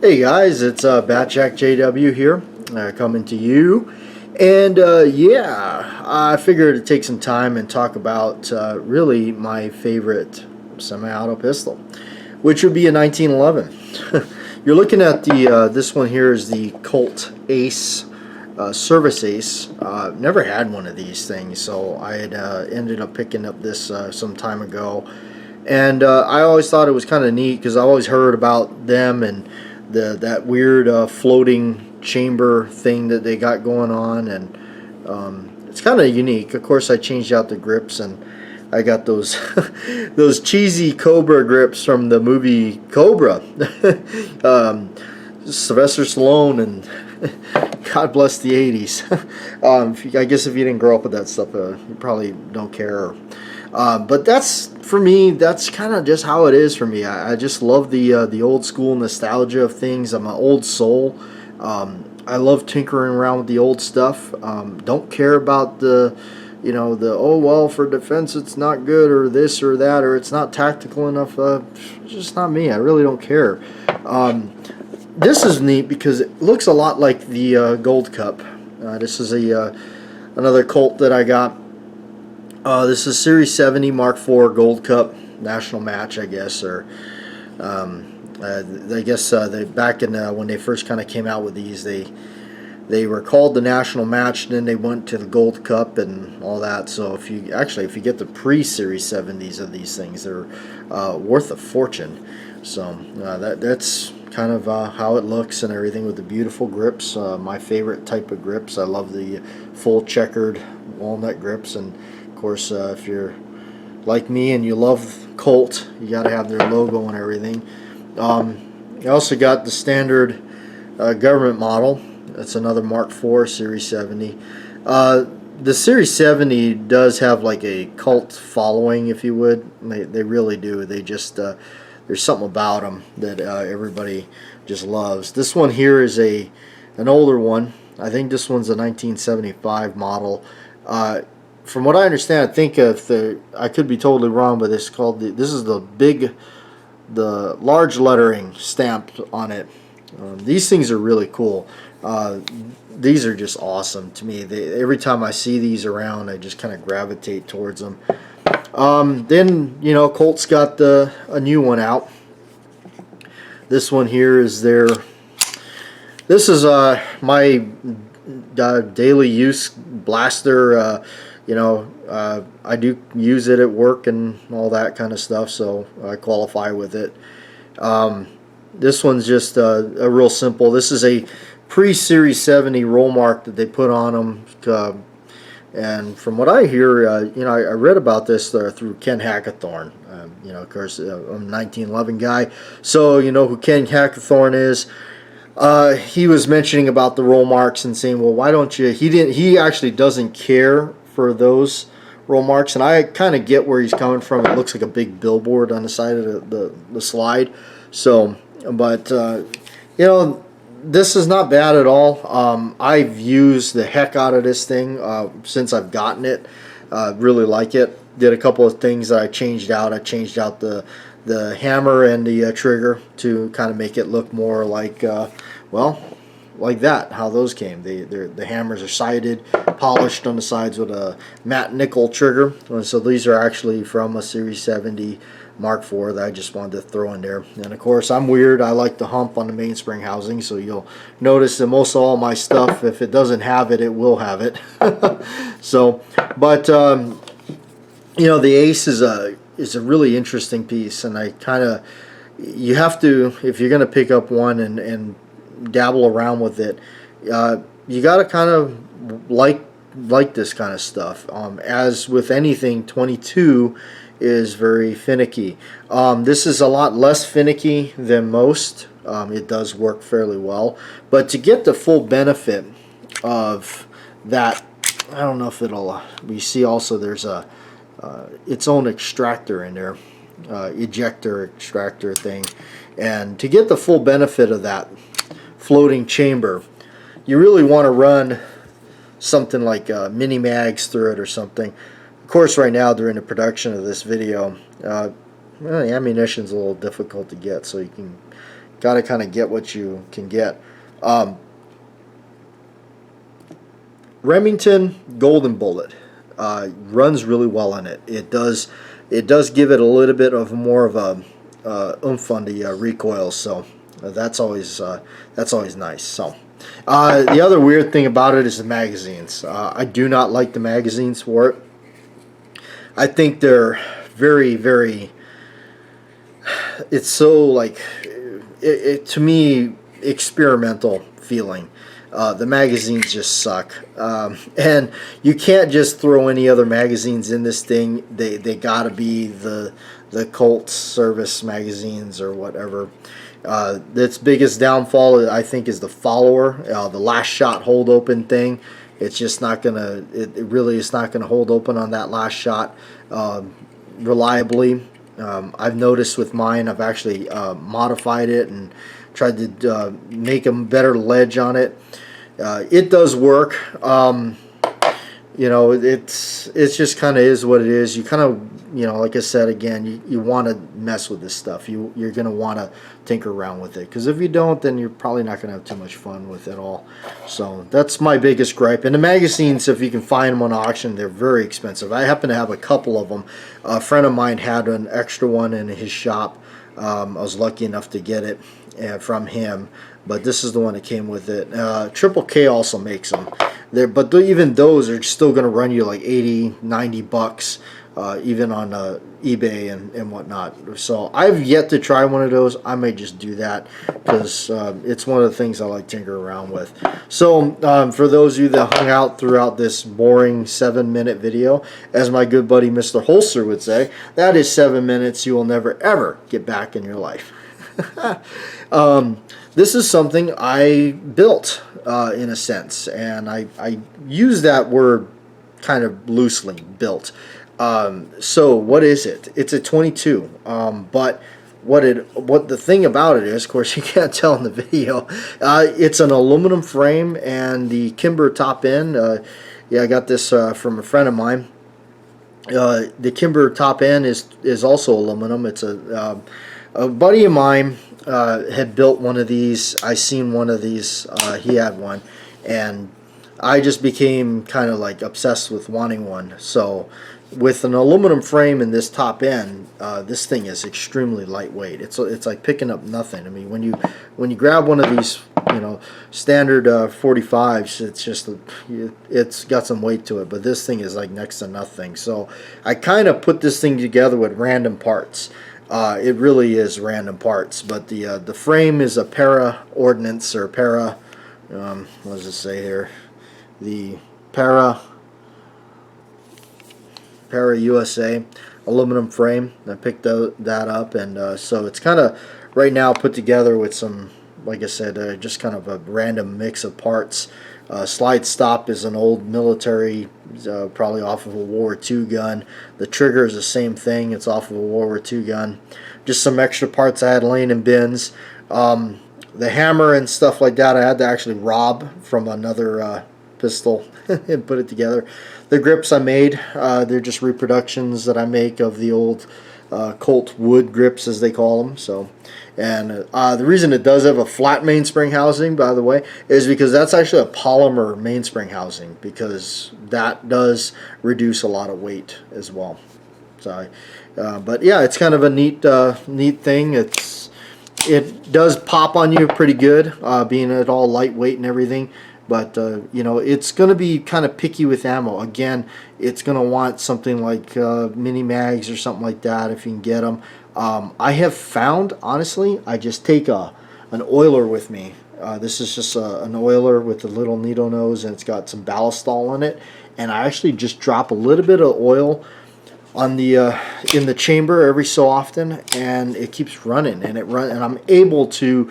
Hey guys, it's BATJAC J W here, coming to you, and yeah, I figured to take some time and talk about really my favorite semi-auto pistol, which would be a 1911. You're looking at the this one here is the Colt Ace, Service Ace. Never had one of these things, so I had ended up picking up this some time ago, and I always thought it was kind of neat because I always heard about them and that weird floating chamber thing that they got going on, and it's kind of unique. Of course, I changed out the grips, and I got those those cheesy Cobra grips from the movie Cobra. Sylvester Stallone, and God bless the 80s. I guess if you didn't grow up with that stuff, you probably don't care. But that's, for me, that's kind of just how it is for me. I just love the old school nostalgia of things. I'm an old soul. I love tinkering around with the old stuff. Don't care about the oh well, for defense it's not good, or this or that, or it's not tactical enough. It's just not me. I really don't care. This is neat because it looks a lot like the Gold Cup. This is another Colt that I got. This is Series 70 Mark IV Gold Cup National Match, I guess, or I guess they back in when they first kind of came out with these, they were called the National Match, and then they went to the Gold Cup and all that. So if you get the pre-Series 70s of these things, they're worth a fortune. So that's kind of how it looks and everything, with the beautiful grips. My favorite type of grips. I love the full checkered walnut grips, and of course, if you're like me and you love Colt, you got to have their logo and everything. I also got the standard government model. That's another Mark IV Series 70. The Series 70 does have like a cult following, if you would. They really do. They just there's something about them that everybody just loves. This one here is an older one. I think this one's a 1975 model. From what I understand, I think I could be totally wrong, but this is the large lettering stamped on it. These things are really cool. These are just awesome to me. Every time I see these around, I just kind of gravitate towards them. Then Colt's got a new one out. This one here is this is my daily use blaster. I do use it at work and all that kind of stuff, so I qualify with it. This one's just a real simple. This is a pre-Series 70 roll mark that they put on them. And from what I hear, I read about this through Ken Hackathorn. Of course, I'm a 1911 guy, so you know who Ken Hackathorn is. He was mentioning about the roll marks and saying, well, why don't you? He actually doesn't care for those roll marks, and I kind of get where he's coming from. It looks like a big billboard on the side of the slide. So, but this is not bad at all. I've used the heck out of this thing since I've gotten it. Really like it. Did a couple of things that I changed out. I changed out the hammer and the trigger to kind of make it look more like, like that, how those came. The hammers are sided, polished on the sides with a matte nickel trigger. So these are actually from a Series 70 Mark IV that I just wanted to throw in there. And of course, I'm weird. I like the hump on the mainspring housing, so you'll notice that most of all my stuff, if it doesn't have it, it will have it. So, but the Ace is a really interesting piece, and you have to, if you're going to pick up one and dabble around with it, you got to kind of like this kind of stuff. As with anything, 22 is very finicky. This is a lot less finicky than most. It does work fairly well, but to get the full benefit of that, I don't know if it'll. We see also there's its own extractor in there, ejector extractor thing, and to get the full benefit of that floating chamber, you really want to run something like mini mags through it or something. Of course, right now during the production of this video, the ammunition's a little difficult to get, so you can got to kind of get what you can get. Remington Golden Bullet runs really well in it. It does give it a little bit of more of a oomph on the recoil, so that's always nice. So the other weird thing about it is the magazines. I do not like the magazines for it. I think they're very, very, it's so like to me experimental feeling. The magazines just suck, and you can't just throw any other magazines in this thing. They gotta be the Colt service magazines or whatever. Its biggest downfall, I think, is the follower, the last shot hold open thing. It's just not gonna. It really is not gonna hold open on that last shot reliably. I've noticed with mine, I've actually modified it and tried to make a better ledge on it. It does work. You know, it's just kind of is what it is. You kind of, you know, like I said again, you want to mess with this stuff. You're going to want to tinker around with it, because if you don't, then you're probably not going to have too much fun with it all. So that's my biggest gripe. And the magazines, if you can find them on auction, they're very expensive. I happen to have a couple of them. A friend of mine had an extra one in his shop. I was lucky enough to get it from him, but this is the one that came with it. Triple K also makes them. But even those are still going to run you like 80, 90 bucks, even on eBay and whatnot. So I've yet to try one of those. I may just do that, because it's one of the things I like to tinker around with. So for those of you that hung out throughout this boring 7-minute video, as my good buddy Mr. Holster would say, that is 7 minutes you will never ever get back in your life. This is something I built in a sense, and I use that word kind of loosely, built. So what is it? It's a 22, but what the thing about it is, of course you can't tell in the video, it's an aluminum frame and the Kimber top end. Yeah, I got this from a friend of mine. The Kimber top end is also aluminum. It's a buddy of mine had built one of these. I seen one of these. He had one, and I just became kind of like obsessed with wanting one. So with an aluminum frame in this top end, this thing is extremely lightweight. It's like picking up nothing. I mean, when you grab one of these, you know, standard 45s, it's just it's got some weight to it. But this thing is like next to nothing. So I kind of put this thing together with random parts. It really is random parts, but the frame is a Para Ordnance, or Para, what does it say here? The Para USA aluminum frame. I picked that up, and so it's kind of right now put together with some, like I said, just kind of a random mix of parts. Slide stop is an old military, probably off of a World War II gun. The trigger is the same thing. It's off of a World War II gun. Just some extra parts I had laying in bins. The hammer and stuff like that I had to actually rob from another pistol and put it together. The grips I made, they're just reproductions that I make of the old Colt wood grips, as they call them. So, and the reason it does have a flat mainspring housing, by the way, is because that's actually a polymer mainspring housing, because that does reduce a lot of weight as well. So, but yeah, it's kind of a neat thing. It does pop on you pretty good, being it all lightweight and everything. But you know, it's going to be kind of picky with ammo. Again, it's going to want something like mini mags or something like that if you can get them. I have found, honestly, I just take an oiler with me. This is just an oiler with a little needle nose, and it's got some ballistol in it. And I actually just drop a little bit of oil on the in the chamber every so often, and it keeps running, and and I'm able to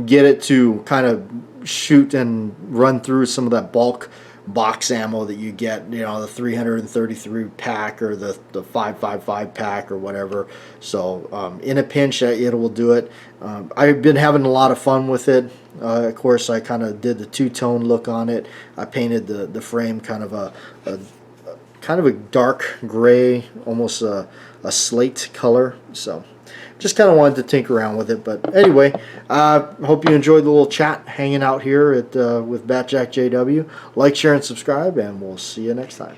get it to kind of shoot and run through some of that bulk box ammo that you get, you know, the 333 pack or the 555 pack or whatever. So in a pinch, it will do it. I've been having a lot of fun with it. Of course, I kind of did the two-tone look on it. I painted the frame kind of a dark gray, almost a slate color. So, just kind of wanted to tinker around with it. But anyway, hope you enjoyed the little chat hanging out here at with BATJAC J W. Like, share, and subscribe, and we'll see you next time.